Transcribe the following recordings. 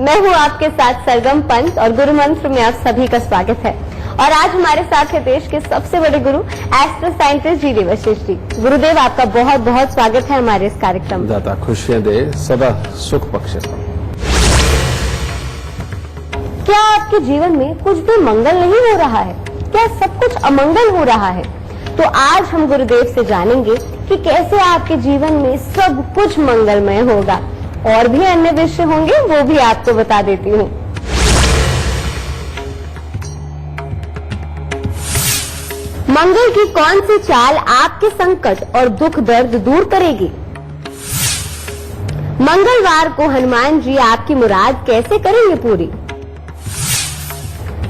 मैं हूं आपके साथ सरगम पंत और गुरु मंत्र में आप सभी का स्वागत है। और आज हमारे साथ है देश के सबसे बड़े गुरु एस्ट्रो साइंटिस्ट जी वशिष्ठ जी। गुरुदेव, आपका बहुत बहुत स्वागत है हमारे इस कार्यक्रम में। दाता खुशियां दे, सदा सुख बख्शे। क्या आपके जीवन में कुछ भी मंगल नहीं हो रहा है? क्या सब कुछ अमंगल हो रहा है? तो आज हम गुरुदेव से जानेंगे कि कैसे आपके जीवन में सब कुछ मंगलमय होगा। और भी अन्य विषय होंगे, वो भी आपको बता देती हूँ। मंगल की कौन सी चाल आपके संकट और दुख दर्द दूर करेगी? मंगलवार को हनुमान जी आपकी मुराद कैसे करेंगे पूरी?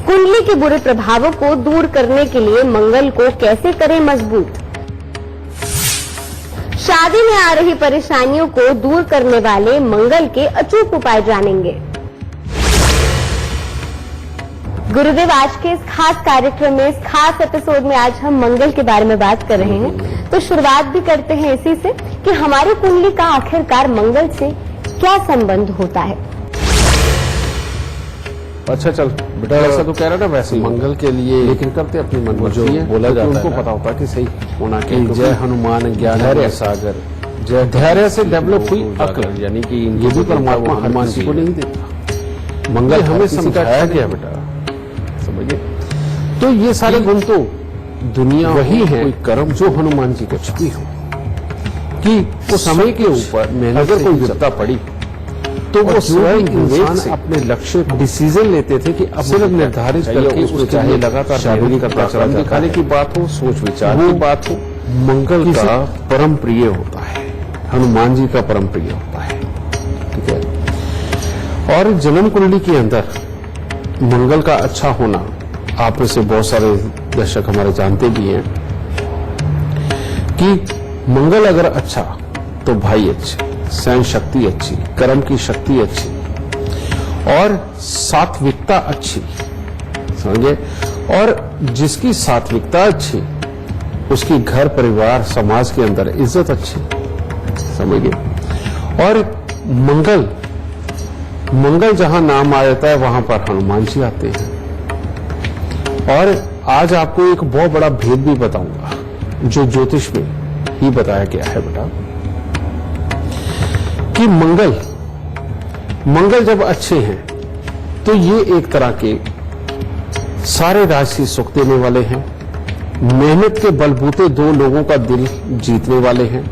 कुंडली के बुरे प्रभावों को दूर करने के लिए मंगल को कैसे करें मजबूत? शादी में आ रही परेशानियों को दूर करने वाले मंगल के अचूक उपाय जानेंगे। गुरुदेव, आज के इस खास कार्यक्रम में, इस खास एपिसोड में आज हम मंगल के बारे में बात कर रहे हैं। तो शुरुआत भी करते हैं इसी से कि हमारी कुंडली का आखिरकार मंगल से क्या संबंध होता है। अच्छा चल बेटा, ऐसा तो कह रहा था वैसे मंगल के लिए, लेकिन करते अपनी मनमर्जी है, बोला जाता है, उनको पता होता है कि सही होना क्या। जय हनुमान ज्ञान सागर, जय धैर्य से डेवलप हुई अक्ल, यानी कि ये भी परमात्मा हनुमान जी को नहीं देता। मंगल हमें समझाया गया बेटा, समझिए। तो ये सारे गुण तो दुनिया वही है, कोई कर्म जो हनुमान जी कुछ भी हो, कि वो समय के ऊपर मेहनत अगर कोई विपदा पड़ी तो वो स्वयं इंसान अपने लक्ष्य डिसीजन लेते थे कि अब सिर्फ निर्धारित करके उसको चाहे लगातार शारीरिक प्राणायाम दिखाने की बात हो, सोच विचार की बात हो, मंगल का परम प्रिय होता है, हनुमान जी का परम प्रिय होता है। ठीक है। और जन्म कुंडली के अंदर मंगल का अच्छा होना, आप में से बहुत सारे दर्शक हमारे जानते भी हैं कि मंगल अगर अच्छा तो भाई अच्छे, सहन शक्ति अच्छी, कर्म की शक्ति अच्छी और सात्विकता अच्छी, समझे। और जिसकी सात्विकता अच्छी उसकी घर परिवार समाज के अंदर इज्जत अच्छी, समझिए। और मंगल जहां नाम आ जाता है वहां पर हनुमान जी आते हैं। और आज आपको एक बहुत बड़ा भेद भी बताऊंगा जो ज्योतिष में ही बताया गया है बेटा, कि मंगल जब अच्छे हैं तो ये एक तरह के सारे राजसी सुख देने वाले हैं, मेहनत के बलबूते दो लोगों का दिल जीतने वाले हैं।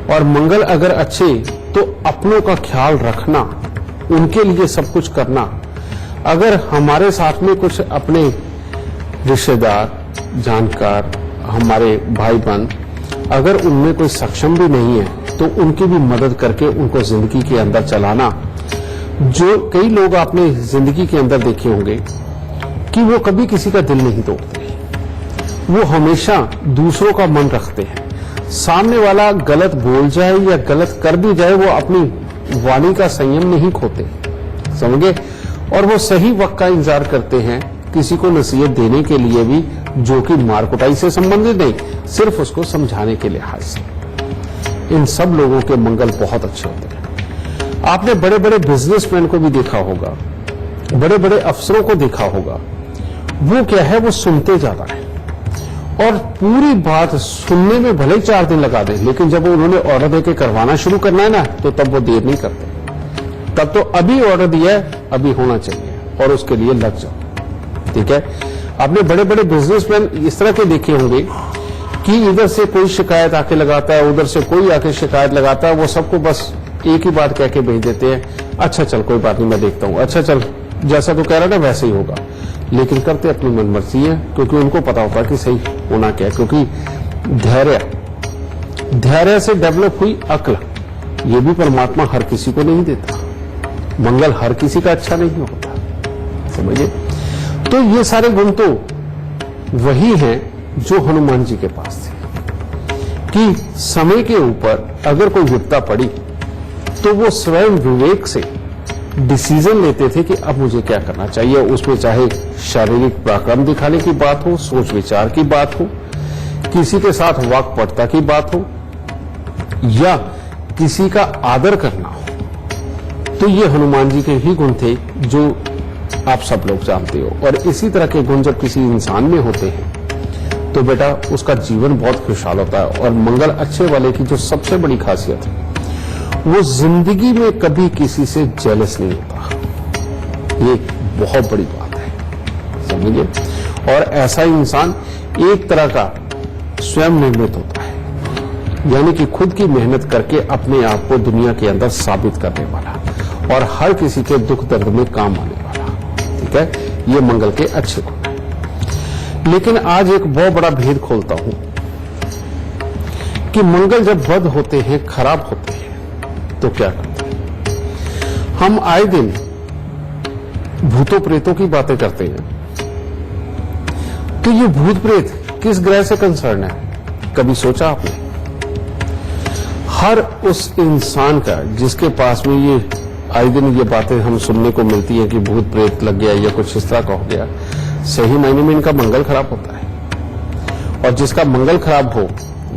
और मंगल अगर अच्छे तो अपनों का ख्याल रखना, उनके लिए सब कुछ करना। अगर हमारे साथ में कुछ अपने रिश्तेदार, जानकार, हमारे भाई बहन, अगर उनमें कोई सक्षम भी नहीं है तो उनकी भी मदद करके उनको जिंदगी के अंदर चलाना। जो कई लोग आपने जिंदगी के अंदर देखे होंगे कि वो कभी किसी का दिल नहीं तोड़ते, वो हमेशा दूसरों का मन रखते हैं। सामने वाला गलत बोल जाए या गलत कर भी जाए, वो अपनी वाणी का संयम नहीं खोते, समझे। और वो सही वक्त का इंतजार करते हैं, किसी को नसीहत देने के लिए भी, जो कि मार कुटाई से संबंधित नहीं, सिर्फ उसको समझाने के लिहाज से। इन सब लोगों के मंगल बहुत अच्छे होते हैं। आपने बड़े बड़े बिजनेसमैन को भी देखा होगा, बड़े बड़े अफसरों को देखा होगा। वो क्या है, वो सुनते ज्यादा है और पूरी बात सुनने में भले 4 दिन लगा दें, लेकिन जब उन्होंने ऑर्डर देके करवाना शुरू करना है ना, तो तब वो देर नहीं करते। तब तो अभी ऑर्डर दिया है, अभी होना चाहिए और उसके लिए लग जाओ। ठीक है। आपने बड़े बड़े बिजनेसमैन इस तरह के देखे होंगे कि इधर से कोई शिकायत आके लगाता है, उधर से कोई आके शिकायत लगाता है, वो सबको बस एक ही बात कह के भेज देते हैं, अच्छा चल कोई बात नहीं मैं देखता हूं, अच्छा चल जैसा तो कह रहा था वैसे ही होगा। लेकिन करते अपनी मनमर्जी है, क्योंकि उनको पता होता है कि सही होना क्या है। क्योंकि धैर्य से डेवलप हुई अक्ल, ये भी परमात्मा हर किसी को नहीं देता। मंगल हर किसी का अच्छा नहीं होता, समझिए। तो ये सारे गुण तो वही हैं जो हनुमान जी के पास थे, कि समय के ऊपर अगर कोई विपदा पड़ी तो वो स्वयं विवेक से डिसीजन लेते थे कि अब मुझे क्या करना चाहिए। उसमें चाहे शारीरिक पराक्रम दिखाने की बात हो, सोच विचार की बात हो, किसी के साथ वाक्पटुता की बात हो, या किसी का आदर करना हो, तो ये हनुमान जी के ही गुण थे जो आप सब लोग जानते हो। और इसी तरह के गुण जब किसी इंसान में होते हैं तो बेटा उसका जीवन बहुत खुशहाल होता है। और मंगल अच्छे वाले की जो सबसे बड़ी खासियत है, वो जिंदगी में कभी किसी से जेलस नहीं होता। ये बहुत बड़ी बात है, समझिए। और ऐसा इंसान एक तरह का स्वयं निर्मित होता है, यानी कि खुद की मेहनत करके अपने आप को दुनिया के अंदर साबित करने वाला और हर किसी के दुख दर्द में काम आने वाला। ठीक है, ये मंगल के अच्छे गुण हैं। लेकिन आज एक बहुत बड़ा भेद खोलता हूं कि मंगल जब बद होते हैं, खराब होते हैं, तो क्या करते हैं। हम आए दिन भूतों प्रेतों की बातें करते हैं, तो ये भूत प्रेत किस ग्रह से कंसर्न है, कभी सोचा आपने। हर उस इंसान का जिसके पास में ये आए दिन ये बातें हम सुनने को मिलती है कि भूत प्रेत लग गया या कुछ इस तरह का हो गया, सही मायने में इनका मंगल खराब होता है। और जिसका मंगल खराब हो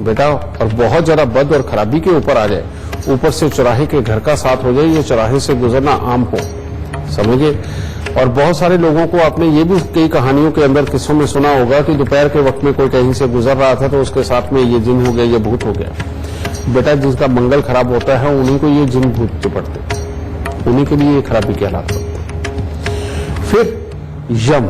बेटा और बहुत ज्यादा बद और खराबी के ऊपर आ जाए, ऊपर से चौराहे के घर का साथ हो जाए, ये चौराहे से गुजरना आम हो, समझिए। और बहुत सारे लोगों को आपने ये भी कई कहानियों के अंदर किस्सों में सुना होगा कि दोपहर के वक्त में कोई कहीं से गुजर रहा था तो उसके साथ में ये जिन हो गया, ये भूत हो गया। बेटा जिसका मंगल खराब होता है उन्हीं को ये जिन भूत चिपटते, उन्हीं के लिए ये खराबी के हालात होते हैं। फिर यम,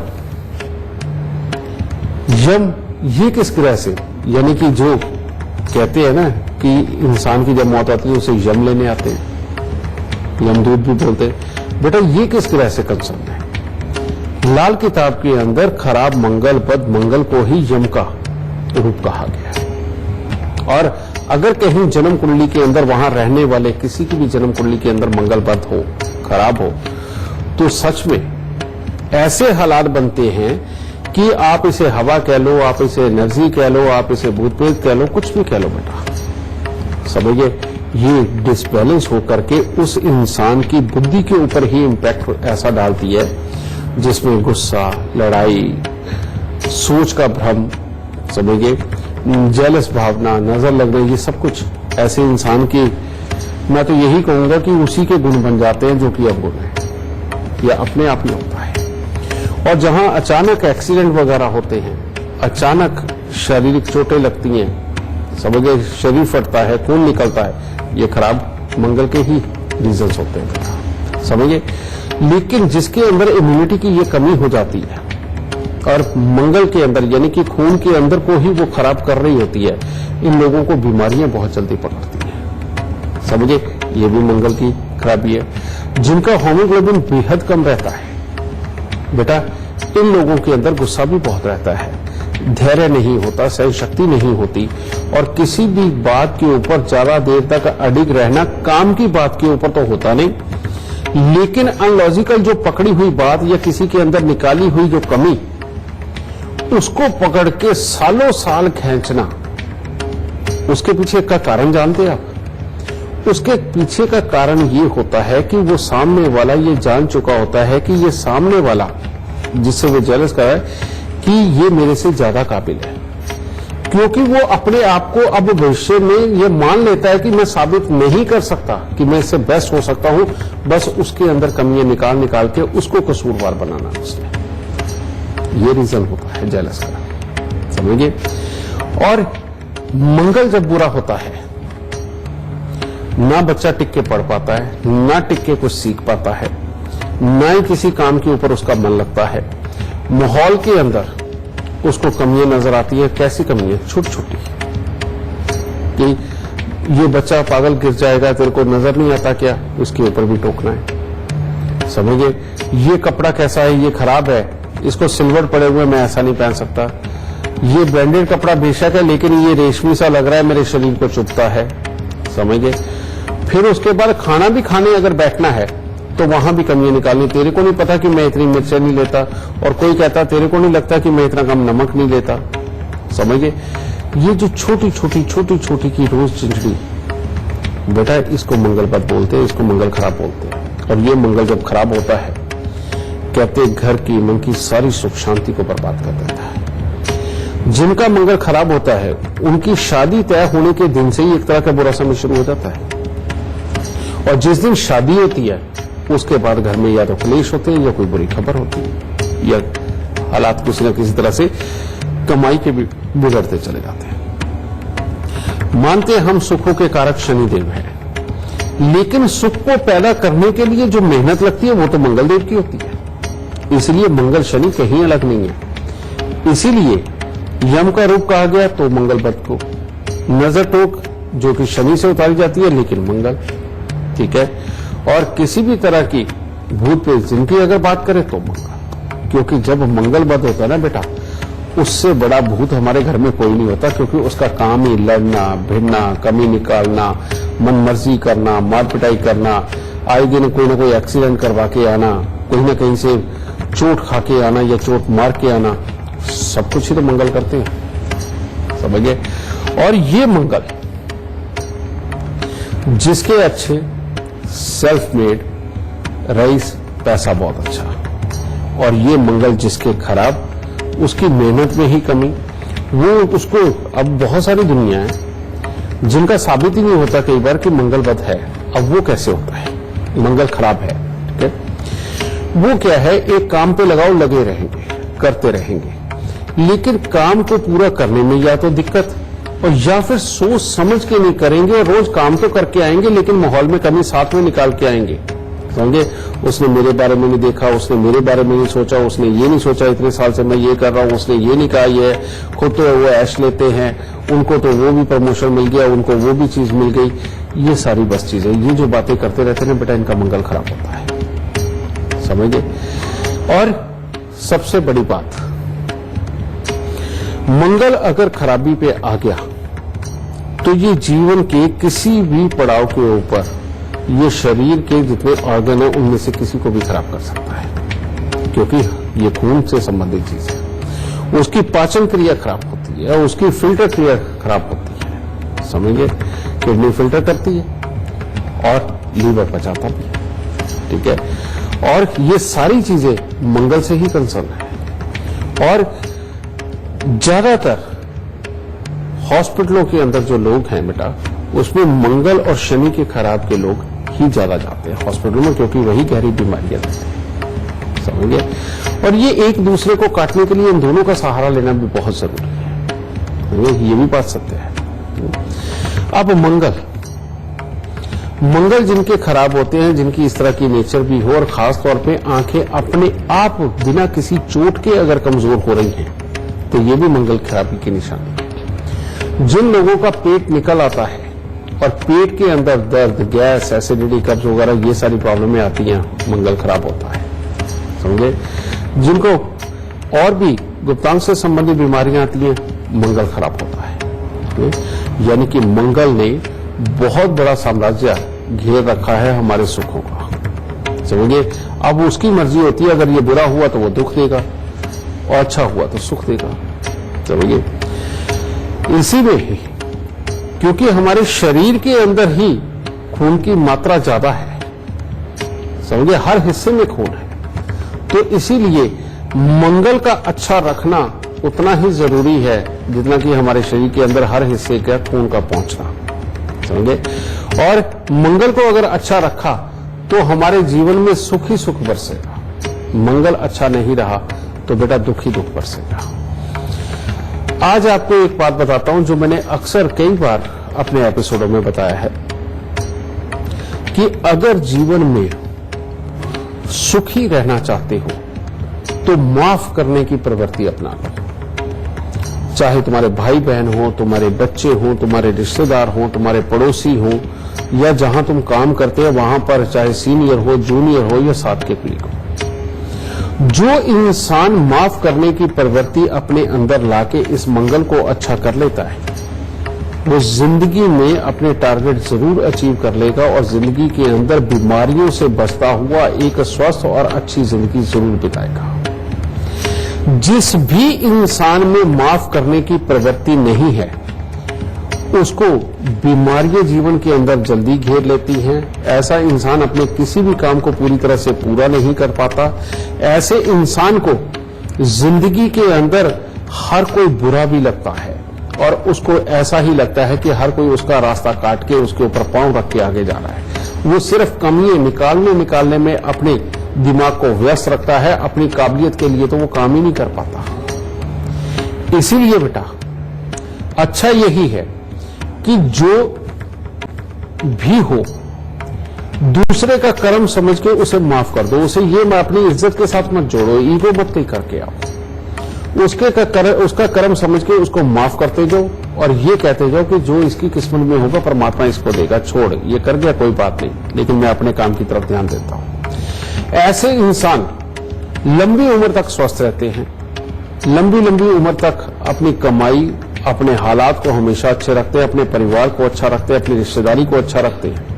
यम ये किस ग्रह से, यानी कि जो कहते हैं ना कि इंसान की जब मौत आती है उसे यम लेने आते हैं, यमदूत भी बोलते हैं। बेटा ये किस ग्रह से कंसर्न है। लाल किताब के अंदर खराब मंगल पद मंगल को ही यम का रूप कहा गया है। और अगर कहीं जन्म कुंडली के अंदर वहां रहने वाले किसी की भी जन्म कुंडली के अंदर मंगल पद हो, खराब हो, तो सच में ऐसे हालात बनते हैं कि आप इसे हवा कह लो, आप इसे एनर्जी कह लो, आप इसे भूत प्रेत कह लो, कुछ भी कह लो बेटा, समझिए। ये डिसबैलेंस होकर के उस इंसान की बुद्धि के ऊपर ही इंपैक्ट ऐसा डालती है जिसमें गुस्सा, लड़ाई, सोच का भ्रम, समझिए, जेलस भावना, नजर लगना, ये सब कुछ ऐसे इंसान की, मैं तो यही कहूंगा कि उसी के गुण बन जाते हैं जो कि अवगुण है, या अपने आप में होता है। और जहां अचानक एक्सीडेंट वगैरह होते हैं, अचानक शारीरिक चोटें लगती हैं, समझिए, शरीर फटता है, खून निकलता है, ये खराब मंगल के ही रीजंस होते हैं, समझिए। लेकिन जिसके अंदर इम्यूनिटी की ये कमी हो जाती है और मंगल के अंदर यानी कि खून के अंदर को ही वो खराब कर रही होती है, इन लोगों को बीमारियां बहुत जल्दी पकड़ती हैं, समझिए। ये भी मंगल की खराबी है। जिनका हीमोग्लोबिन बेहद कम रहता है बेटा, इन लोगों के अंदर गुस्सा भी बहुत रहता है, धैर्य नहीं होता, सहन शक्ति नहीं होती, और किसी भी बात के ऊपर ज्यादा देर तक अडिग रहना, काम की बात के ऊपर तो होता नहीं, लेकिन अनलॉजिकल जो पकड़ी हुई बात या किसी के अंदर निकाली हुई जो कमी, उसको पकड़ के सालों साल खींचना, उसके पीछे का कारण जानते हैं आप। उसके पीछे का कारण ये होता है कि वो सामने वाला ये जान चुका होता है कि ये सामने वाला जिससे वो जेलस कर रहा है कि ये मेरे से ज्यादा काबिल है, क्योंकि वो अपने आप को अब भविष्य में ये मान लेता है कि मैं साबित नहीं कर सकता कि मैं इससे बेस्ट हो सकता हूं, बस उसके अंदर कमियां निकाल निकाल के उसको कसूरवार बनाना उसने। ये रीजन होता है जेलस का, समझिए। और मंगल जब बुरा होता है, ना बच्चा टिक के पढ़ पाता है, ना टिक के कुछ सीख पाता है, ना ही किसी काम के ऊपर उसका मन लगता है। माहौल के अंदर उसको कमियां नजर आती है। कैसी कमियां? छोटी छोटी, कि ये बच्चा पागल गिर जाएगा, तेरे को नजर नहीं आता क्या, उसके ऊपर भी टोकना है, समझिए। ये कपड़ा कैसा है, ये खराब है, इसको सिल्वर पड़े हुए मैं ऐसा नहीं पहन सकता। ये ब्रांडेड कपड़ा बेशक है लेकिन ये रेशमी सा लग रहा है, मेरे शरीर को चुभता है, समझिए। फिर उसके बाद खाना भी खाने अगर बैठना है तो वहां भी कमियां निकालनी। तेरे को नहीं पता कि मैं इतनी मिर्चें नहीं लेता, और कोई कहता तेरे को नहीं लगता कि मैं इतना कम नमक नहीं लेता, समझिए। ये जो छोटी छोटी छोटी छोटी की रोज चिंचड़ी बेटा, इसको मंगल पद बोलते हैं, इसको मंगल खराब बोलते हैं। और ये मंगल जब खराब होता है, कहते घर की मन की सारी सुख शांति को बर्बाद कर देता है। जिनका मंगल खराब होता है उनकी शादी तय होने के दिन से ही एक तरह का बुरा समय शुरू हो जाता है। और जिस दिन शादी होती है उसके बाद घर में या तो क्लेश होते हैं या कोई बुरी खबर होती है या हालात किसी न किसी तरह से कमाई के भी बिगड़ते चले जाते हैं। मानते हैं हम सुखों के कारक शनिदेव हैं, लेकिन सुख को पैदा करने के लिए जो मेहनत लगती है वो तो मंगल देव की होती है। इसलिए मंगल शनि कहीं अलग नहीं है। इसीलिए यम का रूप कहा गया तो मंगल बद को, नजर टोक जो कि शनि से उतारी जाती है लेकिन मंगल, ठीक है। और किसी भी तरह की भूत प्रेत जिनकी अगर बात करें तो मंगल, क्योंकि जब मंगल बद होता है ना बेटा, उससे बड़ा भूत हमारे घर में कोई नहीं होता, क्योंकि उसका काम ही लड़ना, भिड़ना, कमी निकालना, मन मर्जी करना, मार पिटाई करना, आए दिन कोई ना कोई एक्सीडेंट करवा के आना, कहीं ना कहीं से चोट खा के आना या चोट मार के आना, सब कुछ ही तो मंगल करते हैं, समझिए। और ये मंगल जिसके अच्छे सेल्फ मेड रईस, पैसा बहुत अच्छा, और ये मंगल जिसके खराब, उसकी मेहनत में ही कमी, वो उसको, अब बहुत सारी दुनिया है जिनका साबित ही नहीं होता कई बार कि मंगल बद है। अब वो कैसे होता है, मंगल खराब है, ठीक है। वो क्या है, एक काम पे लगाओ, लगे रहेंगे, करते रहेंगे, लेकिन काम को पूरा करने में या तो दिक्कत और या फिर सोच समझ के नहीं करेंगे, और रोज काम तो करके आएंगे लेकिन माहौल में कमी साथ में निकाल के आएंगे। समझे, उसने मेरे बारे में नहीं देखा, उसने मेरे बारे में नहीं सोचा, उसने ये नहीं सोचा इतने साल से मैं ये कर रहा हूं, उसने ये नहीं कहा, ये खुद तो वो ऐश लेते हैं, उनको तो वो भी प्रमोशन मिल गया, उनको वो भी चीज मिल गई, ये सारी बस चीजें, ये जो बातें करते रहते हैं बेटा, इनका मंगल खराब होता है, समझे। और सबसे बड़ी बात, मंगल अगर खराबी पे आ गया तो ये जीवन के किसी भी पड़ाव के ऊपर ये शरीर के जितने ऑर्गन है उनमें से किसी को भी खराब कर सकता है, क्योंकि ये खून से संबंधित चीज है। उसकी पाचन क्रिया खराब होती है, उसकी फिल्टर क्रिया खराब होती है, समझिए। किडनी फिल्टर करती है और लीवर पचाता भी है, ठीक है। और ये सारी चीजें मंगल से ही कंसर्न है। और ज्यादातर हॉस्पिटलों के अंदर जो लोग हैं बेटा, उसमें मंगल और शनि के खराब के लोग ही ज्यादा जाते हैं हॉस्पिटल में, क्योंकि वही गहरी बीमारियां रहती हैं, समझिए। और ये एक दूसरे को काटने के लिए इन दोनों का सहारा लेना भी बहुत जरूरी है, ये भी बात सत्य है। अब मंगल जिनके खराब होते हैं, जिनकी इस तरह की नेचर भी हो, और खास तौर पे आंखें अपने आप बिना किसी चोट के अगर कमजोर हो रही हैं, तो ये भी मंगल खराबी की निशानी है। जिन लोगों का पेट निकल आता है और पेट के अंदर दर्द, गैस, एसिडिटी, कब्ज वगैरह ये सारी प्रॉब्लमें आती हैं, मंगल खराब होता है, समझे। जिनको और भी गुप्तांग से संबंधित बीमारियां आती हैं, मंगल खराब होता है। यानी कि मंगल ने बहुत बड़ा साम्राज्य घेर रखा है हमारे सुखों का, समझिए। अब उसकी मर्जी होती है, अगर ये बुरा हुआ तो वो दुख देगा और अच्छा हुआ तो सुख देगा, समझिए। इसी में ही, क्योंकि हमारे शरीर के अंदर ही खून की मात्रा ज्यादा है, समझिए, हर हिस्से में खून है, तो इसीलिए मंगल का अच्छा रखना उतना ही जरूरी है जितना कि हमारे शरीर के अंदर हर हिस्से का खून का पहुंचना, समझे। और मंगल को अगर अच्छा रखा तो हमारे जीवन में सुख ही सुख बरसेगा, मंगल अच्छा नहीं रहा तो बेटा दुख ही दुख बरसेगा। आज आपको एक बात बताता हूं जो मैंने अक्सर कई बार अपने एपिसोडों में बताया है कि अगर जीवन में सुखी रहना चाहते हो तो माफ करने की प्रवृत्ति अपना लो। चाहे तुम्हारे भाई बहन हो, तुम्हारे बच्चे हो, तुम्हारे रिश्तेदार हो, तुम्हारे पड़ोसी हो, या जहां तुम काम करते हो वहां पर चाहे सीनियर हो, जूनियर हो या साथ के कलीग हो, जो इंसान माफ करने की प्रवृत्ति अपने अंदर लाके इस मंगल को अच्छा कर लेता है, वो जिंदगी में अपने टारगेट जरूर अचीव कर लेगा और जिंदगी के अंदर बीमारियों से बचता हुआ एक स्वस्थ और अच्छी जिंदगी जरूर बिताएगा। जिस भी इंसान में माफ करने की प्रवृत्ति नहीं है, उसको बीमारियां जीवन के अंदर जल्दी घेर लेती हैं। ऐसा इंसान अपने किसी भी काम को पूरी तरह से पूरा नहीं कर पाता। ऐसे इंसान को जिंदगी के अंदर हर कोई बुरा भी लगता है और उसको ऐसा ही लगता है कि हर कोई उसका रास्ता काट के उसके ऊपर पांव रख के आगे जा रहा है। वो सिर्फ कमियां निकालने में अपने दिमाग को व्यस्त रखता है, अपनी काबिलियत के लिए तो वो काम ही नहीं कर पाता। इसीलिए बेटा अच्छा यही है कि जो भी हो दूसरे का कर्म समझ के उसे माफ कर दो। उसे ये मैं अपनी इज्जत के साथ मत जोड़ो, ईगो मत कहीं करके आओ। उसका कर्म समझ के उसको माफ करते जाओ और ये कहते जाओ कि जो इसकी किस्मत में होगा परमात्मा इसको देगा, छोड़ ये कर गया कोई बात नहीं, लेकिन मैं अपने काम की तरफ ध्यान देता हूं। ऐसे इंसान लंबी उम्र तक स्वस्थ रहते हैं, लंबी उम्र तक अपनी कमाई, अपने हालात को हमेशा अच्छे रखते हैं, अपने परिवार को अच्छा रखते हैं, अपनी रिश्तेदारी को अच्छा रखते हैं।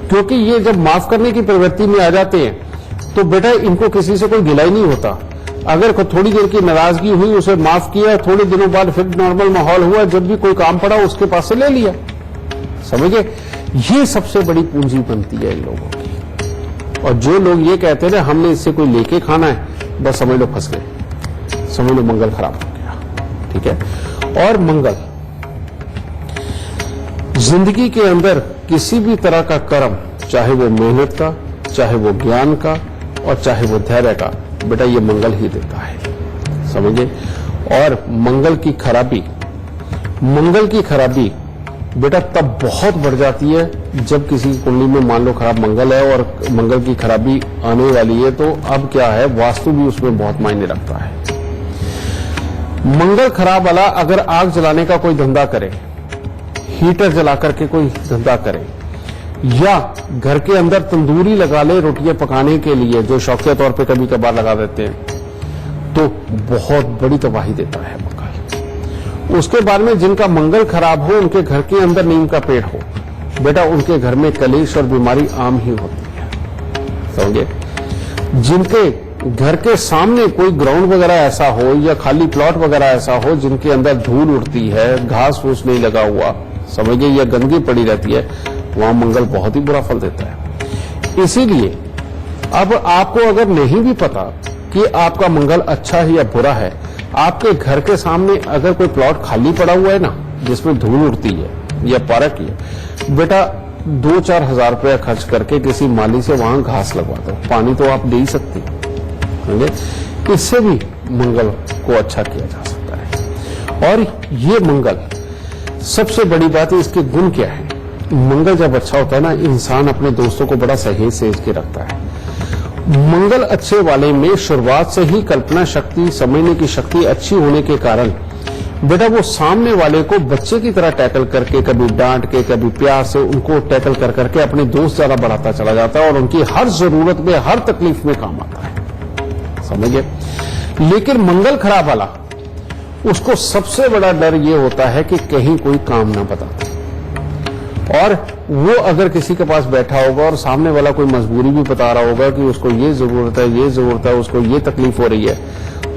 क्योंकि ये जब माफ करने की प्रवृत्ति में आ जाते हैं तो बेटा इनको किसी से कोई गिला ही नहीं होता। अगर थोड़ी देर की नाराजगी हुई, उसे माफ किया, थोड़े दिनों बाद फिर नॉर्मल माहौल हुआ, जब भी कोई काम पड़ा उसके पास से ले लिया। समझे, ये सबसे बड़ी पूंजी बनती है इन लोगों की। और जो लोग ये कहते हैं ना हमने इससे कोई लेके खाना है, बस समझ लो फंस गए, समझ लो मंगल खराब हो गया। ठीक है। और मंगल जिंदगी के अंदर किसी भी तरह का कर्म, चाहे वो मेहनत का, चाहे वो ज्ञान का और चाहे वो धैर्य का, बेटा ये मंगल ही देता है। समझे। और मंगल की खराबी बेटा तब बहुत बढ़ जाती है जब किसी कुंडली में मान लो खराब मंगल है और मंगल की खराबी आने वाली है, तो अब क्या है, वास्तु भी उसमें बहुत मायने रखता है। मंगल खराब वाला अगर आग जलाने का कोई धंधा करे, हीटर जला करके कोई धंधा करे, या घर के अंदर तंदूरी लगा ले रोटियां पकाने के लिए, जो शौकिया तौर पे कभी कभार लगा देते हैं, तो बहुत बड़ी तबाही देता है मंगल। उसके बाद में जिनका मंगल खराब हो, उनके घर के अंदर नीम का पेड़ हो, बेटा उनके घर में कलेश और बीमारी आम ही होती है। समझे। जिनके घर के सामने कोई ग्राउंड वगैरह ऐसा हो या खाली प्लॉट वगैरह ऐसा हो जिनके अंदर धूल उड़ती है, घास फूस नहीं लगा हुआ, समझिए, या गंदगी पड़ी रहती है, वहां मंगल बहुत ही बुरा फल देता है। इसीलिए अब आपको अगर नहीं भी पता कि आपका मंगल अच्छा है या बुरा है, आपके घर के सामने अगर कोई प्लॉट खाली पड़ा हुआ है ना, जिसमें धूल उड़ती है या पार्क है, बेटा 2-4 हजार रुपया खर्च करके किसी माली से वहां घास लगवा दो। पानी तो आप दे ही सकते, इससे भी मंगल को अच्छा किया जा सकता है। और ये मंगल सबसे बड़ी बात है, इसके गुण क्या है। मंगल जब अच्छा होता है ना, इंसान अपने दोस्तों को बड़ा सहेज सहेज के रखता है। मंगल अच्छे वाले में शुरुआत से ही कल्पना शक्ति, समझने की शक्ति अच्छी होने के कारण बेटा वो सामने वाले को बच्चे की तरह टैकल करके, कभी डांट के, कभी प्यार से उनको टैकल कर करके अपने दोस्त ज्यादा बढ़ाता चला जाता है और उनकी हर जरूरत में, हर तकलीफ में काम आता है। समझिए। लेकिन मंगल खराब वाला, उसको सबसे बड़ा डर ये होता है कि कहीं कोई काम ना बता दे। और वो अगर किसी के पास बैठा होगा और सामने वाला कोई मजबूरी भी बता रहा होगा कि उसको ये जरूरत है, उसको ये तकलीफ हो रही है,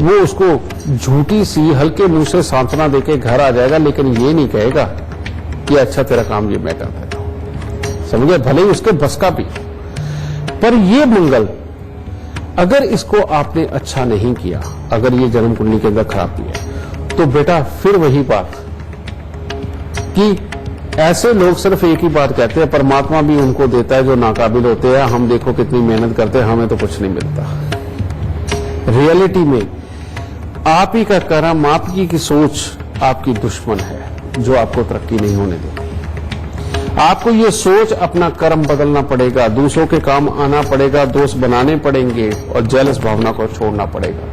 वो उसको झूठी सी हल्के मुंह से सांत्वना देके घर आ जाएगा, लेकिन ये नहीं कहेगा कि अच्छा तेरा काम ये मैं कर देता हूं। समझे। भले ही उसके बस का भी, पर ये मंगल अगर इसको आपने अच्छा नहीं किया, अगर ये जन्म कुंडली के अंदर खराबी है, तो बेटा फिर वही बात कि ऐसे लोग सिर्फ एक ही बात कहते हैं, परमात्मा भी उनको देता है जो नाकाबिल होते हैं, हम देखो कितनी मेहनत करते हैं, हमें तो कुछ नहीं मिलता। रियलिटी में आप ही का कर्म, आपकी की सोच आपकी दुश्मन है, जो आपको तरक्की नहीं होने देती। आपको ये सोच अपना कर्म बदलना पड़ेगा, दूसरों के काम आना पड़ेगा, दोस्त बनाने पड़ेंगे और जेलस भावना को छोड़ना पड़ेगा,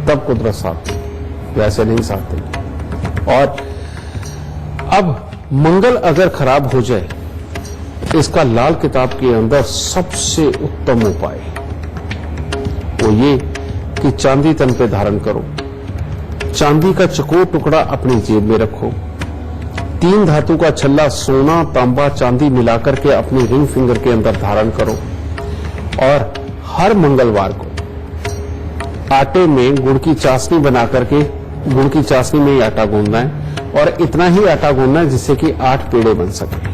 तब कुदरत साथ देगी, वैसे नहीं साथ देगी। और अब मंगल अगर खराब हो जाए, इसका लाल किताब के अंदर सबसे उत्तम उपाय वो ये कि चांदी तन पे धारण करो, चांदी का चकोर टुकड़ा अपनी जेब में रखो, 3 धातु का छल्ला सोना, तांबा, चांदी मिलाकर के अपनी रिंग फिंगर के अंदर धारण करो। और हर मंगलवार को आटे में गुड़ की चाशनी बना करके, गुड़ की चाशनी में ही आटा गूंदना है और इतना ही आटा गूंदना है जिससे कि 8 पेड़े बन सके।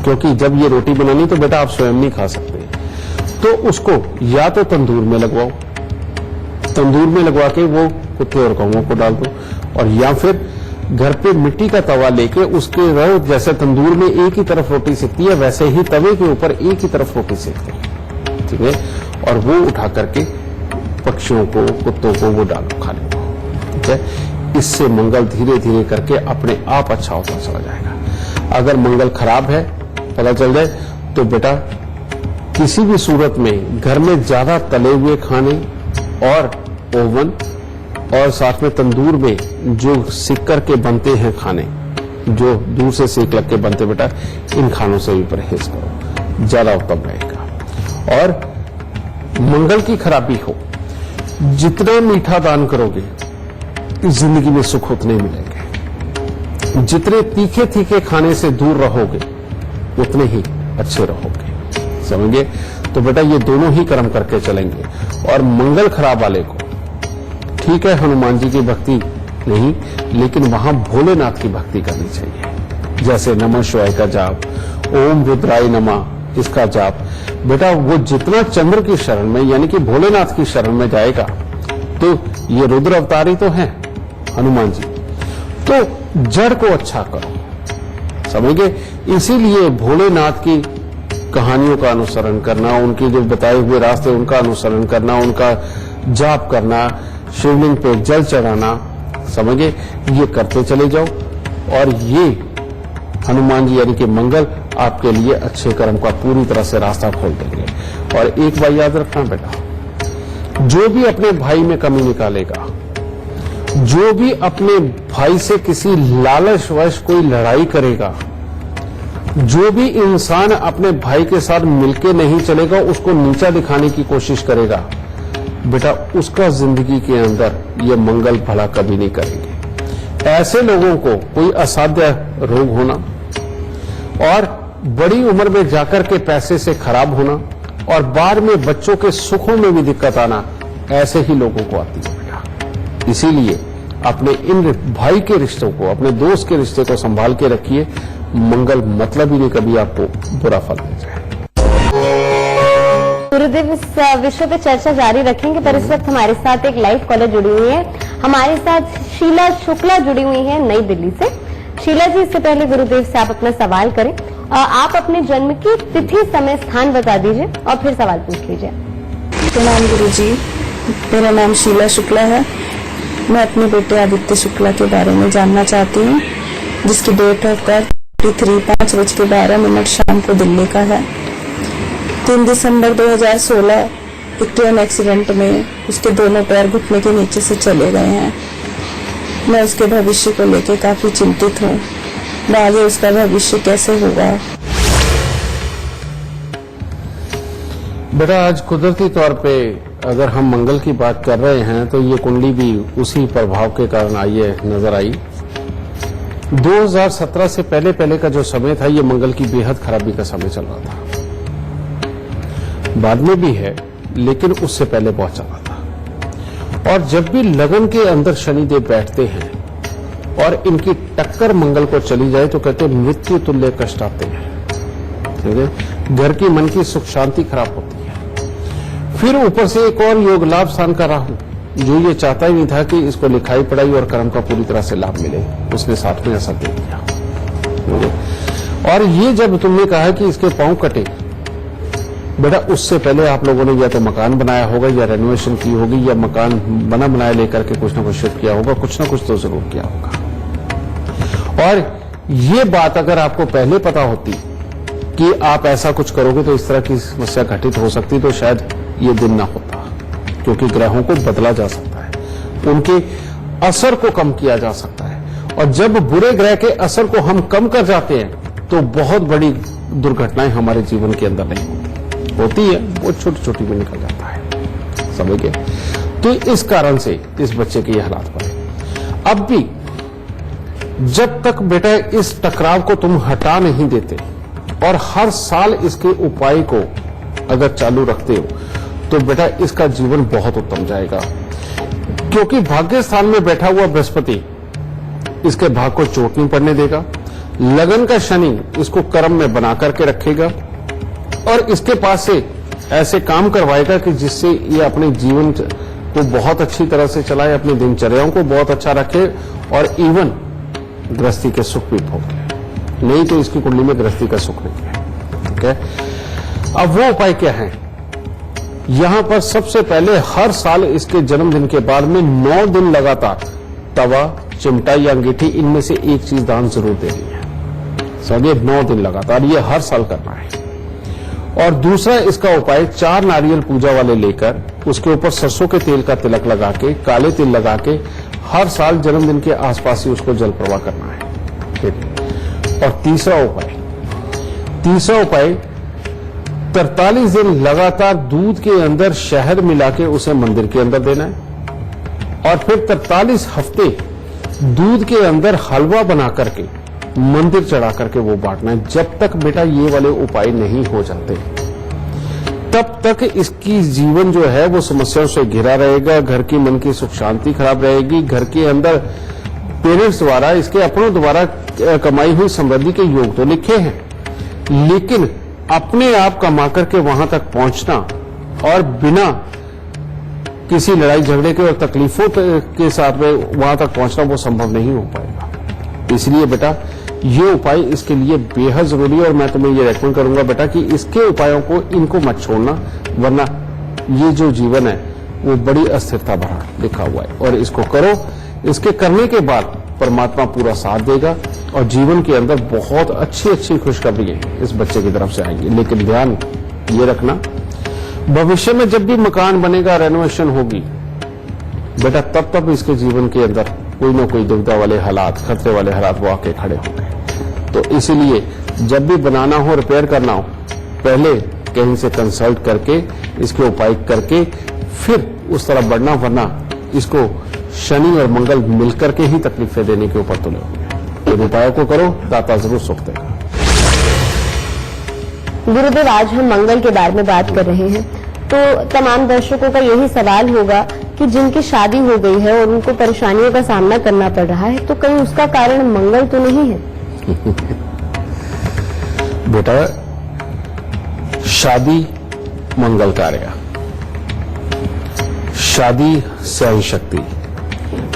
क्योंकि जब ये रोटी बनानी तो बेटा आप स्वयं नहीं खा सकते, तो उसको या तो तंदूर में लगवाओ, तंदूर में लगवा के वो कुत्ते और कौवों को डाल दो, और या फिर घर पे मिट्टी का तवा लेके उसके रहो, जैसे तंदूर में एक ही तरफ रोटी सेकती है वैसे ही तवे के ऊपर एक ही तरफ रोटी सेकते हैं, ठीक है, और वो उठा करके पक्षियों को, कुत्तों को वो डालो खाने को, ठीक है। इससे मंगल धीरे धीरे करके अपने आप अच्छा होता चला जाएगा। अगर मंगल खराब है पता चल जाए तो बेटा किसी भी सूरत में घर में ज्यादा तले हुए खाने और ओवन और साथ में तंदूर में जो सिक करके बनते हैं खाने, जो दूर से सेक लग के बनते, बेटा इन खानों से भी परहेज करो, ज्यादा उत्तम रहेगा। और मंगल की खराबी हो, जितना मीठा दान करोगे जिंदगी में सुख उतने मिलेंगे, जितने तीखे तीखे खाने से दूर रहोगे उतने ही अच्छे रहोगे, समझिए। तो बेटा ये दोनों ही कर्म करके चलेंगे। और मंगल खराब वाले को, ठीक है, हनुमान जी की भक्ति नहीं, लेकिन वहां भोलेनाथ की भक्ति करनी चाहिए, जैसे नमः शिवाय का जाप, ओम रुद्राय नमः इसका जाप। बेटा वो जितना चंद्र की शरण में यानी कि भोलेनाथ की शरण में जाएगा, तो ये रुद्र अवतारी तो हैं हनुमान जी, तो जड़ को अच्छा करो, समझिए। इसीलिए भोलेनाथ की कहानियों का अनुसरण करना, उनके जो बताए हुए रास्ते उनका अनुसरण करना, उनका जाप करना, शिवलिंग पे जल चढ़ाना, समझिए, ये करते चले जाओ और ये हनुमान जी यानी कि मंगल आपके लिए अच्छे कर्म का पूरी तरह से रास्ता खोल देंगे। और एक बात याद रखना बेटा, जो भी अपने भाई में कमी निकालेगा, जो भी अपने भाई से किसी लालचवश कोई लड़ाई करेगा, जो भी इंसान अपने भाई के साथ मिलके नहीं चलेगा, उसको नीचा दिखाने की कोशिश करेगा, बेटा उसका जिंदगी के अंदर ये मंगल भला कभी नहीं करेंगे। ऐसे लोगों को कोई असाध्य रोग होना और बड़ी उम्र में जाकर के पैसे से खराब होना और बाद में बच्चों के सुखों में भी दिक्कत आना, ऐसे ही लोगों को आती है बेटा। इसीलिए अपने इन भाई के रिश्तों को, अपने दोस्त के रिश्ते को संभाल के रखिए, मंगल मतलब ही नहीं कभी आपको बुरा फल दे जाए। गुरुदेव इस विषय पे चर्चा जारी रखेंगे, पर इस वक्त हमारे साथ एक लाइव कॉलर जुड़ी हुई है। हमारे साथ शीला शुक्ला जुड़ी हुई है नई दिल्ली से। शीला जी, इससे पहले गुरुदेव से आप अपना सवाल करें, आप अपने जन्म की तिथि, समय, स्थान बता दीजिए और फिर सवाल पूछ लीजिए। प्रणाम गुरुजी, मेरा नाम शीला शुक्ला है। मैं अपने बेटे आदित्य शुक्ला के बारे में जानना चाहती हूँ, जिसकी डेट ऑफ बर्थ 5:12 शाम को दिल्ली का है। 3 दिसंबर 2016 एक ट्रेन एक्सीडेंट में उसके दोनों पैर घुटने के नीचे से चले गए हैं। मैं उसके भविष्य को लेकर काफी चिंतित हूँ, आगे उसका भविष्य कैसे होगा। बेटा आज कुदरती तौर पे अगर हम मंगल की बात कर रहे हैं तो ये कुंडली भी उसी प्रभाव के कारण आई है, नजर आई। 2017 से पहले का जो समय था, ये मंगल की बेहद खराबी का समय चल रहा था। बाद में भी है, लेकिन उससे पहले बहुत चला था। और जब भी लगन के अंदर शनिदेव बैठते हैं और इनकी टक्कर मंगल को चली जाए तो कहते हैं मृत्यु तुल्य कष्ट आते हैं, ठीक है। घर की मन की सुख शांति खराब होती है। फिर ऊपर से एक और योग लाभ स्थान का राहु, जो ये चाहता ही नहीं था कि इसको लिखाई पढ़ाई और कर्म का पूरी तरह से लाभ मिले, उसने साथ में असर दे दिया। और ये जब तुमने कहा कि इसके पांव कटे, बेटा उससे पहले आप लोगों ने या तो मकान बनाया होगा या रेनोवेशन की होगी या मकान बना बनाया लेकर के कुछ ना कुछ शिफ्ट किया होगा, कुछ ना कुछ तो जरूर किया होगा। और ये बात अगर आपको पहले पता होती कि आप ऐसा कुछ करोगे तो इस तरह की समस्या घटित हो सकती, तो शायद ये दिन ना होता, क्योंकि ग्रहों को बदला जा सकता है, उनके असर को कम किया जा सकता है। और जब बुरे ग्रह के असर को हम कम कर जाते हैं तो बहुत बड़ी दुर्घटनाएं हमारे जीवन के अंदर नहीं होती है, वो छोटी छोटी में निकल जाता है, समझ गए। तो इस कारण से इस बच्चे के ये हालात बने। अब भी जब तक बेटा इस टकराव को तुम हटा नहीं देते और हर साल इसके उपाय को अगर चालू रखते हो तो बेटा इसका जीवन बहुत उत्तम जाएगा, क्योंकि भाग्य स्थान में बैठा हुआ बृहस्पति इसके भाग को चोट नहीं पड़ने देगा। लगन का शनि इसको कर्म में बना करके रखेगा और इसके पास से ऐसे काम करवाएगा कि जिससे ये अपने जीवन को बहुत अच्छी तरह से चलाए, अपनी दिनचर्याओं को बहुत अच्छा रखे और इवन गृहस्थी के सुख भी भोग ले, नहीं तो इसकी कुंडली में गृहस्थी का सुख नहीं है। ठीक है, अब वो उपाय क्या है? यहां पर सबसे पहले हर साल इसके जन्मदिन के बाद में 9 दिन लगातार तवा, चिमटा या अंगीठी इनमें से एक चीज दान जरूर देनी है। समझिए, 9 दिन लगातार, ये हर साल करना है। और दूसरा इसका उपाय 4 नारियल पूजा वाले लेकर उसके ऊपर सरसों के तेल का तिलक लगा के, काले तिल लगा के हर साल जन्मदिन के आसपास ही उसको जल प्रवाह करना है। ठीक। और तीसरा उपाय 43 दिन लगातार दूध के अंदर शहद मिला के उसे मंदिर के अंदर देना है और फिर 43 हफ्ते दूध के अंदर हलवा बना करके मंदिर चढ़ा करके वो बांटना है। जब तक बेटा ये वाले उपाय नहीं हो जाते तब तक इसकी जीवन जो है वो समस्याओं से घिरा रहेगा। घर की मन की सुख शांति खराब रहेगी। घर के अंदर पेरेंट्स द्वारा, इसके अपनों द्वारा कमाई हुई समृद्धि के योग तो लिखे हैं, लेकिन अपने आप कमा करके वहां तक पहुंचना और बिना किसी लड़ाई झगड़े के और तकलीफों के साथ में वहां तक पहुंचना वो संभव नहीं हो पाएगा। इसलिए बेटा ये उपाय इसके लिए बेहद जरूरी है और मैं तुम्हें ये रेकमेंड करूंगा बेटा कि इसके उपायों को इनको मत छोड़ना, वरना ये जो जीवन है वो बड़ी अस्थिरता भरा लिखा हुआ है। और इसको करो, इसके करने के बाद परमात्मा पूरा साथ देगा और जीवन के अंदर बहुत अच्छी खुशखबरी इस बच्चे की तरफ से आएगी। लेकिन ध्यान ये रखना, भविष्य में जब भी मकान बनेगा, रेनोवेशन होगी बेटा, तब इसके जीवन के अंदर कोई ना कोई दुविधा वाले हालात, खतरे वाले हालात वो आके खड़े होंगे। तो इसीलिए जब भी बनाना हो, रिपेयर करना हो, पहले कहीं से कंसल्ट करके इसके उपाय करके फिर उस तरफ बढ़ना, वरना इसको शनि और मंगल मिलकर के ही तकलीफें देने के ऊपर तुले होंगे। इन उपायों को करो, दाता जरूर सुख देगा। गुरुदेव, आज हम मंगल के बारे में बात कर रहे हैं, तो तमाम दर्शकों का यही सवाल होगा कि जिनकी शादी हो गई है और उनको परेशानियों का सामना करना पड़ रहा है, तो कहीं उसका कारण मंगल तो नहीं है? बेटा, शादी मंगल कार्य, शादी सहन शक्ति,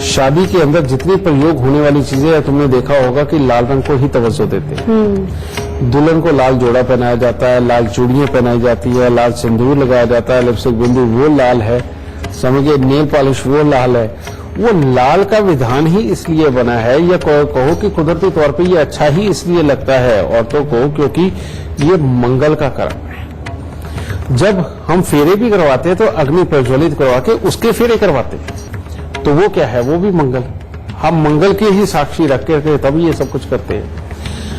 शादी के अंदर जितनी प्रयोग होने वाली चीजें है, तुमने देखा होगा कि लाल रंग को ही तवज्जो देते हैं। दुल्हन को लाल जोड़ा पहनाया जाता है, लाल चूड़ियां पहनाई जाती है, लाल सिंदूर लगाया जाता है, लिपस्टिक बिंदी वो लाल है, समझिए नेल पॉलिश वो लाल है। वो लाल का विधान ही इसलिए बना है, या कहो कि कुदरती तौर पे ये अच्छा ही इसलिए लगता है औरतों को क्योंकि ये मंगल का कर्म है। जब हम फेरे भी करवाते हैं तो अग्नि प्रज्वलित करवा के उसके फेरे करवाते हैं, तो वो क्या है, वो भी मंगल। हम मंगल के ही साक्षी रख के तब ये सब कुछ करते हैं।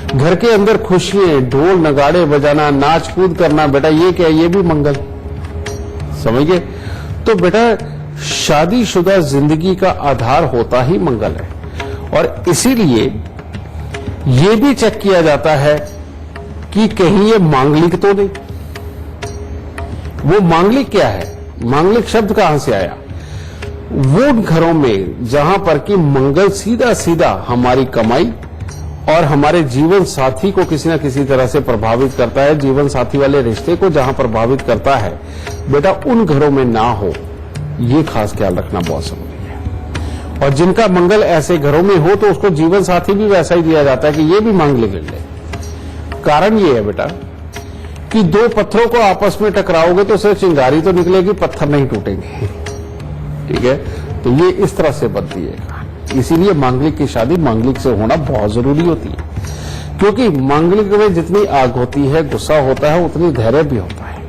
घर के अंदर खुशियां, ढोल नगाड़े बजाना, नाच कूद करना, बेटा ये क्या है, ये भी मंगल, समझिए। तो बेटा शादीशुदा जिंदगी का आधार होता ही मंगल है और इसीलिए ये भी चेक किया जाता है कि कहीं ये मांगलिक तो नहीं। वो मांगलिक क्या है, मांगलिक शब्द कहां से आया? वो घरों में जहां पर कि मंगल सीधा सीधा हमारी कमाई और हमारे जीवन साथी को किसी न किसी तरह से प्रभावित करता है, जीवन साथी वाले रिश्ते को जहां प्रभावित करता है, बेटा उन घरों में ना हो, ये खास ख्याल रखना बहुत जरूरी है। और जिनका मंगल ऐसे घरों में हो तो उसको जीवन साथी भी वैसा ही दिया जाता है कि ये भी मांगलिक ले। कारण ये है बेटा कि दो पत्थरों को आपस में टकराओगे तो सिर्फ चिंगारी तो निकलेगी, पत्थर नहीं टूटेंगे। ठीक है, तो ये इस तरह से बनती है। इसीलिए मांगलिक की शादी मांगलिक से होना बहुत जरूरी होती है, क्योंकि मांगलिक में जितनी आग होती है, गुस्सा होता है, उतनी धैर्य भी होता है।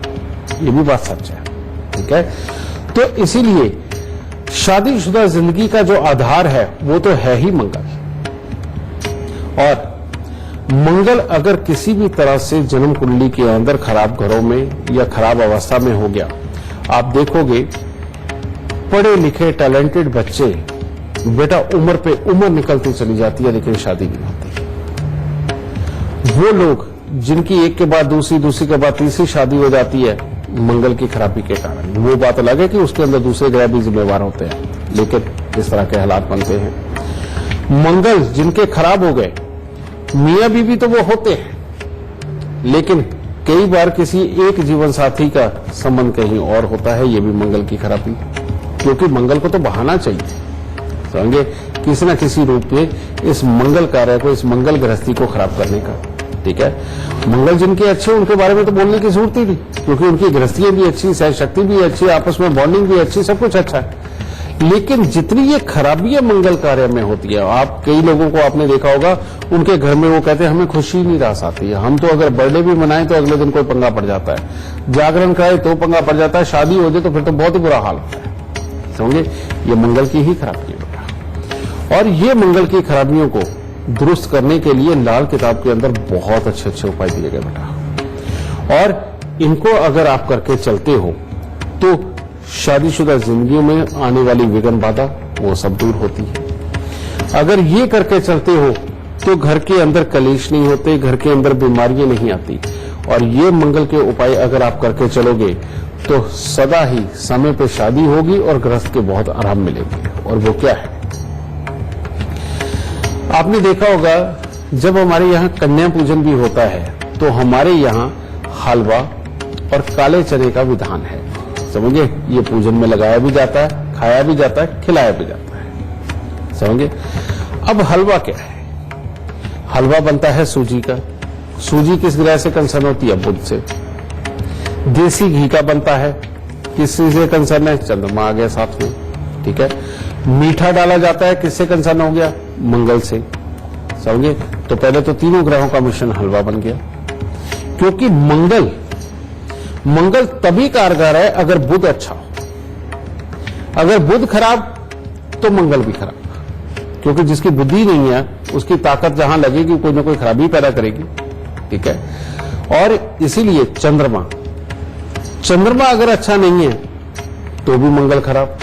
ये भी बात सच है। ठीक है, तो इसीलिए शादीशुदा जिंदगी का जो आधार है वो तो है ही मंगल। और मंगल अगर किसी भी तरह से जन्म कुंडली के अंदर खराब घरों में या खराब अवस्था में हो गया, आप देखोगे पढ़े लिखे टैलेंटेड बच्चे बेटा उम्र पे उम्र निकलती चली जाती है लेकिन शादी नहीं होती। वो लोग जिनकी एक के बाद दूसरी, दूसरी के बाद तीसरी शादी हो जाती है मंगल की खराबी के कारण, वो बात अलग है कि उसके अंदर दूसरे ग्रह भी जिम्मेवार होते हैं, लेकिन इस तरह के हालात बनते हैं। मंगल जिनके खराब हो गए, मियां बीवी तो वो होते हैं, लेकिन कई बार किसी एक जीवन साथी का संबंध कहीं और होता है, ये भी मंगल की खराबी। क्योंकि मंगल को तो बहाना चाहिए, समझे किसी न किसी रूप में इस मंगल कार्य को, इस मंगल गृहस्थी को खराब करने का। ठीक है, मंगल जिनके अच्छे उनके बारे में तो बोलने की जरूरत ही नहीं, क्योंकि उनकी गृहस्थियां भी अच्छी, सहन शक्ति भी अच्छी, आपस में बॉन्डिंग भी अच्छी, सब कुछ अच्छा है। लेकिन जितनी ये खराबियां मंगल कार्य में होती है, आप कई लोगों को आपने देखा होगा, उनके घर में वो कहते हैं हमें खुशी नहीं रास आती है, हम तो अगर बर्थडे भी मनाएं तो अगले दिन कोई पंगा पड़ जाता है, जागरण कराए तो पंगा पड़ जाता है, शादी हो जाए तो फिर तो बहुत ही बुरा हाल होता है। समझे, ये मंगल की ही खराबी है बेटा। और ये मंगल की खराबियों को दुरुस्त करने के लिए लाल किताब के अंदर बहुत अच्छे अच्छे उपाय दिए गए बेटा, और इनको अगर आप करके चलते हो तो शादीशुदा जिंदगियों में आने वाली विघ्न बाधा वो सब दूर होती है। अगर ये करके चलते हो तो घर के अंदर कलेश नहीं होते, घर के अंदर बीमारियां नहीं आती। और ये मंगल के उपाय अगर आप करके चलोगे तो सदा ही समय पे शादी होगी और गृहस्थ के बहुत आराम मिलेगी। और वो क्या है, आपने देखा होगा जब हमारे यहाँ कन्या पूजन भी होता है तो हमारे यहाँ हलवा और काले चने का विधान है। समझे, ये पूजन में लगाया भी जाता है, खाया भी जाता है, खिलाया भी जाता है। समझे, अब हलवा क्या है, हलवा बनता है सूजी का। सूजी किस ग्रह से कंसर्न होती है, बुध से। देसी घी का बनता है, किससे से कंसर्न है, चंद्रमा आ गया साथ में। ठीक है, मीठा डाला जाता है, किससे कंसर्न हो गया, मंगल से। समझे, तो पहले तो तीनों ग्रहों का मिश्रण हलवा बन गया, क्योंकि मंगल तभी कारगर है अगर बुध अच्छा हो। अगर बुध खराब तो मंगल भी खराब, क्योंकि जिसकी बुद्धि नहीं है उसकी ताकत जहां लगेगी कोई ना कोई खराबी पैदा करेगी। ठीक है, और इसीलिए चंद्रमा अगर अच्छा नहीं है तो भी मंगल खराब,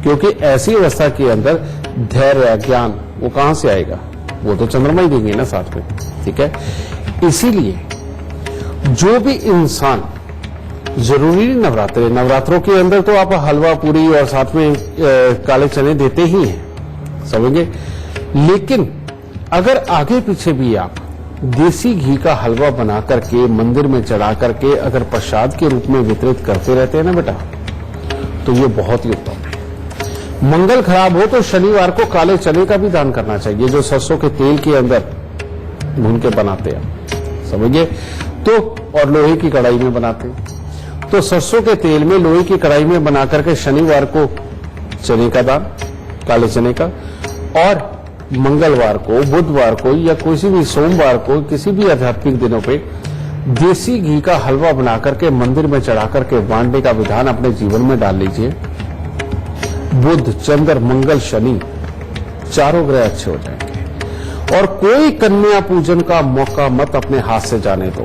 क्योंकि ऐसी अवस्था के अंदर धैर्य ज्ञान वो कहां से आएगा, वो तो चंद्रमा ही देंगे ना साथ में। ठीक है, इसीलिए जो भी इंसान, जरूरी नवरात्रों के अंदर तो आप हलवा पूरी और साथ में काले चने देते ही हैं, समझे। लेकिन अगर आगे पीछे भी आप देसी घी का हलवा बना करके मंदिर में चढ़ा करके अगर प्रसाद के रूप में वितरित करते रहते हैं ना बेटा, तो ये बहुत ही उत्तम है। मंगल खराब हो तो शनिवार को काले चने का भी दान करना चाहिए, जो सरसों के तेल के अंदर भून के बनाते हैं, समझिए। तो और लोहे की कढ़ाई में बनाते हैं, तो सरसों के तेल में लोहे की कढ़ाई में बना करके शनिवार को चने का दान, काले चने का, और मंगलवार को, बुधवार को या किसी भी सोमवार को, किसी भी आध्यात्मिक दिनों पे देसी घी का हलवा बना करके मंदिर में चढ़ा करके बांटने का विधान अपने जीवन में डाल लीजिए। बुध, चंद्र, मंगल, शनि, चारों ग्रह अच्छे हो जाएंगे। और कोई कन्या पूजन का मौका मत अपने हाथ से जाने दो।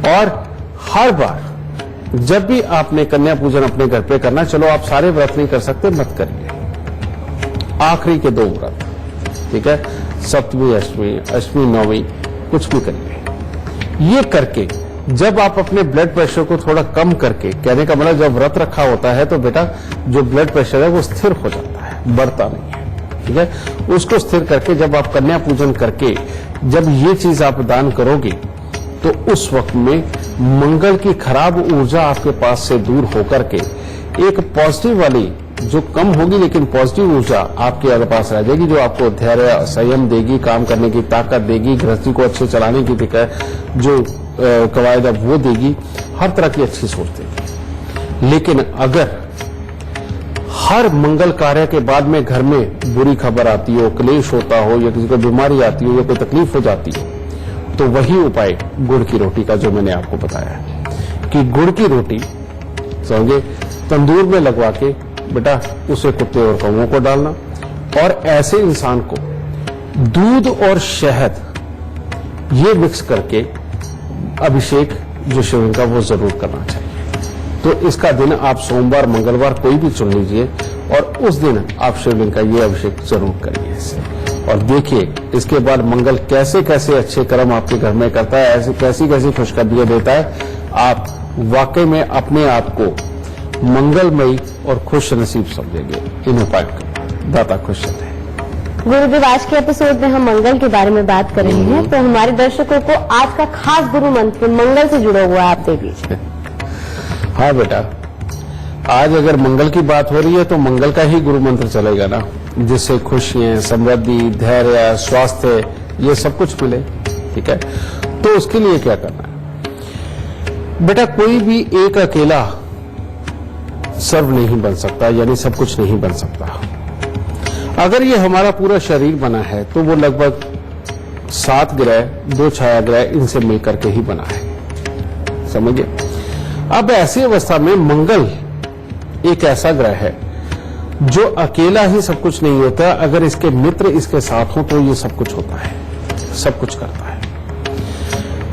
और हर बार जब भी आपने कन्या पूजन अपने घर पे करना, चलो आप सारे व्रत नहीं कर सकते, मत करिए, आखिरी के 2 व्रत, ठीक है, सप्तमी, अष्टमी, नौवीं, कुछ भी करिए। ये करके जब आप अपने ब्लड प्रेशर को थोड़ा कम करके, कहने का मतलब जब व्रत रखा होता है तो बेटा जो ब्लड प्रेशर है वो स्थिर हो जाता है, बढ़ता नहीं है, ठीक है। उसको स्थिर करके जब आप कन्या पूजन करके जब ये चीज आप दान करोगे तो उस वक्त में मंगल की खराब ऊर्जा आपके पास से दूर होकर के एक पॉजिटिव वाली, जो कम होगी लेकिन पॉजिटिव ऊर्जा आपके पास रह जाएगी, जो आपको धैर्य, संयम देगी, काम करने की ताकत देगी, गृहस्थी को अच्छे चलाने की जो कवायद है वो देगी, हर तरह की अच्छी सोच देगी। लेकिन अगर हर मंगल कार्य के बाद में घर में बुरी खबर आती हो, क्लेश होता हो, या किसी को बीमारी आती हो, या कोई तकलीफ हो जाती हो, तो वही उपाय गुड़ की रोटी का जो मैंने आपको बताया है कि गुड़ की रोटी समझे तंदूर में लगवा के बेटा उसे कुत्ते और कौवों को डालना, और ऐसे इंसान को दूध और शहद ये मिक्स करके अभिषेक जो शिवलिंग का वो जरूर करना चाहिए। तो इसका दिन आप सोमवार, मंगलवार कोई भी चुन लीजिए और उस दिन आप शिवलिंग का ये अभिषेक जरूर करिए इससे, और देखिए इसके बाद मंगल कैसे कैसे अच्छे कर्म आपके घर में करता है, ऐसी कैसी कैसी खुशखबरियां देता है। आप वाकई में अपने आप को मंगलमयी और खुश नसीब समझेंगे इन उपाय का। दाता खुश रहे। गुरुदेव, आज के एपिसोड में हम मंगल के बारे में बात कर रहे हैं, तो हमारे दर्शकों को आज का खास गुरु मंत्र मंगल से जुड़ा हुआ आप दे दीजिए। हाँ बेटा, आज अगर मंगल की बात हो रही है तो मंगल का ही गुरु मंत्र चलेगा ना। जिससे खुशियां, समृद्धि, धैर्य, स्वास्थ्य ये सब कुछ मिले। ठीक है, तो उसके लिए क्या करना है बेटा? कोई भी एक अकेला सर्व नहीं बन सकता, यानी सब कुछ नहीं बन सकता। अगर ये हमारा पूरा शरीर बना है तो वो लगभग 7 ग्रह, 2 छाया ग्रह इनसे मिलकर के ही बना है, समझिए। अब ऐसी अवस्था में मंगल एक ऐसा ग्रह है जो अकेला ही सब कुछ नहीं होता, अगर इसके मित्र इसके साथ हो तो ये सब कुछ होता है, सब कुछ करता है।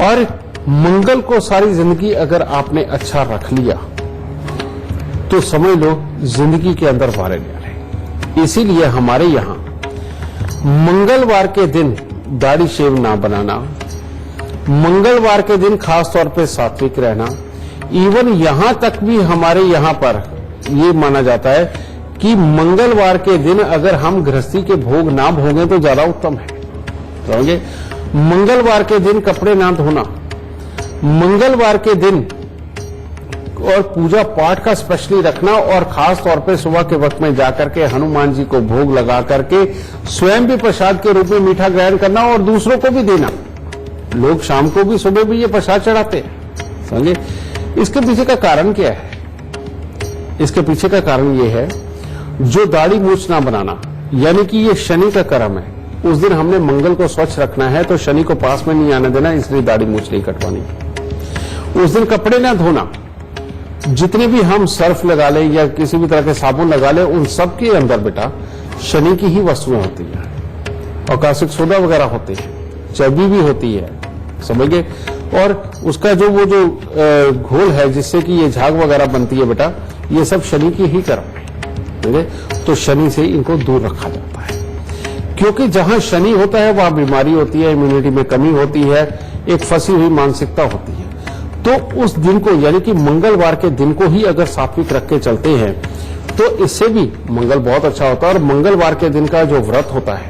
और मंगल को सारी जिंदगी अगर आपने अच्छा रख लिया तो समझ लो जिंदगी के अंदर वारे न्यारे। इसीलिए हमारे यहां मंगलवार के दिन दाढ़ी शेव ना बनाना, मंगलवार के दिन खास तौर पे सात्विक रहना, इवन यहां तक भी हमारे यहां पर ये माना जाता है कि मंगलवार के दिन अगर हम गृहस्थी के भोग ना भोगें तो ज्यादा उत्तम है, समझे। मंगलवार के दिन कपड़े ना धोना, मंगलवार के दिन और पूजा पाठ का स्पेशली रखना, और खास तौर पे सुबह के वक्त में जाकर के हनुमान जी को भोग लगा करके स्वयं भी प्रसाद के रूप में मीठा ग्रहण करना और दूसरों को भी देना। लोग शाम को भी सुबह भी ये प्रसाद चढ़ाते हैं, समझे। इसके पीछे का कारण क्या है? इसके पीछे का कारण ये है, जो दाढ़ी मूछ ना बनाना, यानी कि ये शनि का कर्म है। उस दिन हमने मंगल को स्वच्छ रखना है तो शनि को पास में नहीं आने देना, इसलिए दाढ़ी मूछ नहीं कटवानी। उस दिन कपड़े ना धोना, जितने भी हम सर्फ लगा ले या किसी भी तरह के साबुन लगा ले, उन सब के अंदर बेटा शनि की ही वस्तुएं होती है, आकाशिक सोडा वगैरह होते हैं, चर्बी भी होती है, समझिए। और उसका जो वो जो घोल है जिससे कि ये झाग वगैरह बनती है बेटा, ये सब शनि की ही कर्म है, ठीक है। तो शनि से इनको दूर रखा जाता है, क्योंकि जहां शनि होता है वहां बीमारी होती है, इम्यूनिटी में कमी होती है, एक फंसी हुई मानसिकता होती है। तो उस दिन को, यानी कि मंगलवार के दिन को ही अगर सात्विक रख के चलते हैं तो इससे भी मंगल बहुत अच्छा होता है। और मंगलवार के दिन का जो व्रत होता है,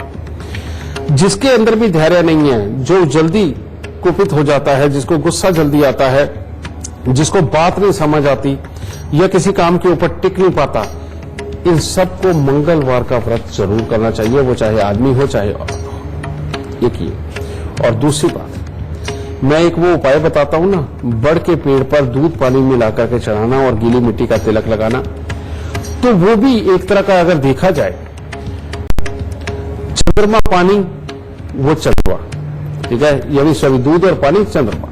जिसके अंदर भी धैर्य नहीं है, जो जल्दी कुपित हो जाता है, जिसको गुस्सा जल्दी आता है, जिसको बात नहीं समझ आती या किसी काम के ऊपर टिक नहीं पाता, इन सबको मंगलवार का व्रत जरूर करना चाहिए, वो चाहे आदमी हो चाहे औरत हो। एक ये। और दूसरी बात, मैं एक वो उपाय बताता हूं ना, बड़ के पेड़ पर दूध पानी मिला करके चढ़ाना और गीली मिट्टी का तिलक लगाना, तो वो भी एक तरह का अगर देखा जाए, चंद्रमा पानी वो चंद्रमा, ठीक है, यानी सभी दूध और पानी चंद्रमा,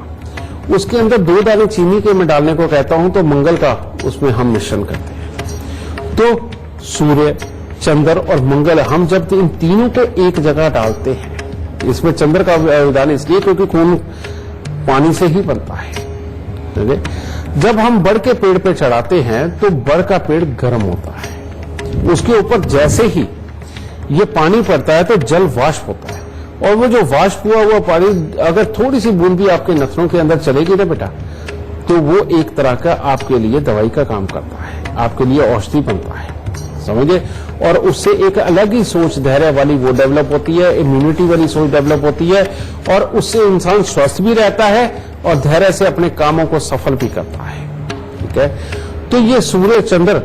उसके अंदर 2 दाने चीनी के मैं डालने को कहता हूं तो मंगल का उसमें हम मिश्रण करते हैं। तो सूर्य, चंद्र और मंगल, हम जब इन तीनों को एक जगह डालते हैं, इसमें चंद्र का विधान इसलिए क्योंकि खून पानी से ही बनता है, ठीक है। जब हम बड़ के पेड़ पे चढ़ाते हैं तो बड़ का पेड़ गर्म होता है, उसके ऊपर जैसे ही ये पानी पड़ता है तो जल वाष्प होता है, और वो जो वाष्प हुआ पानी अगर थोड़ी सी बूंद भी आपके नथनों के अंदर चलेगी ना बेटा, तो वो एक तरह का आपके लिए दवाई का काम करता है, आपके लिए औषधि बनता है, समझे। और उससे एक अलग ही सोच, धैर्य वाली वो डेवलप होती है, इम्यूनिटी वाली सोच डेवलप होती है, और उससे इंसान स्वस्थ भी रहता है और धैर्य से अपने कामों को सफल भी करता है, ठीक है। तो ये सूर्य, चंद्र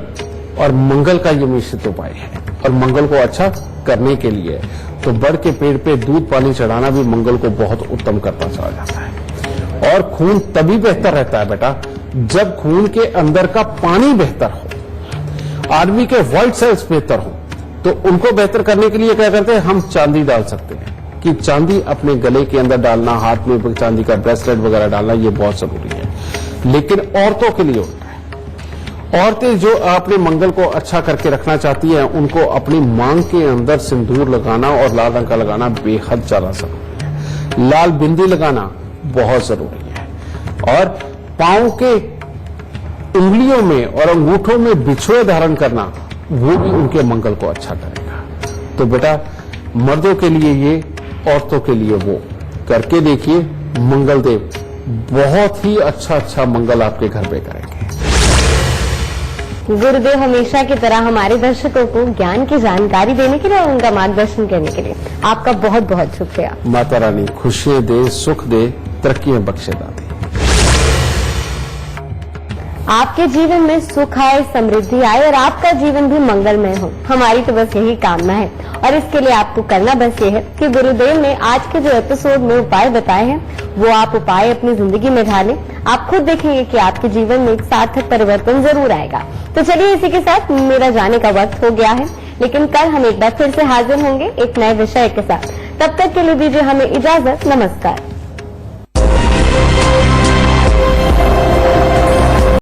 और मंगल का ये मिश्रित उपाय है, और मंगल को अच्छा करने के लिए तो बड़ के पेड़ पे दूध पानी चढ़ाना भी मंगल को बहुत उत्तम करता चला जाता है। और खून तभी बेहतर रहता है बेटा जब खून के अंदर का पानी बेहतर हो, आदमी के व्हाइट सेल्स बेहतर हो। तो उनको बेहतर करने के लिए क्या करते हैं, हम चांदी डाल सकते हैं, कि चांदी अपने गले के अंदर डालना, हाथ में चांदी का ब्रेसलेट वगैरह डालना, ये बहुत जरूरी है। लेकिन औरतों के लिए होता है, औरतें जो अपने मंगल को अच्छा करके रखना चाहती हैं, उनको अपनी मांग के अंदर सिंदूर लगाना और लाल रंग का लगाना बेहद ज्यादा जरूरी है। लाल बिंदी लगाना बहुत जरूरी है, और पांव के उंगलियों में और अंगूठों में बिछुए धारण करना, वो भी उनके मंगल को अच्छा करेगा। तो बेटा मर्दों के लिए ये, औरतों के लिए वो करके देखिए, मंगल देव बहुत ही अच्छा मंगल आपके घर पे करेंगे। गुरुदेव हमेशा की तरह हमारे दर्शकों को ज्ञान की जानकारी देने के लिए और उनका मार्गदर्शन करने के लिए आपका बहुत बहुत शुक्रिया। माता रानी खुशियां दे, सुख दे, तरक्कियां बख्शे दादी। आपके जीवन में सुख आए, समृद्धि आए और आपका जीवन भी मंगलमय हो। हमारी तो बस यही कामना है और इसके लिए आपको करना बस ये है कि गुरुदेव ने आज के जो एपिसोड में उपाय बताए हैं वो आप उपाय अपनी जिंदगी में ढालें। आप खुद देखेंगे कि आपके जीवन में एक सार्थक परिवर्तन जरूर आएगा। तो चलिए इसी के साथ मेरा जाने का वक्त हो गया है, लेकिन कल हम एक बार फिर से हाजिर होंगे एक नए विषय के साथ। तब तक के लिए दीजिए हमें इजाजत। नमस्कार।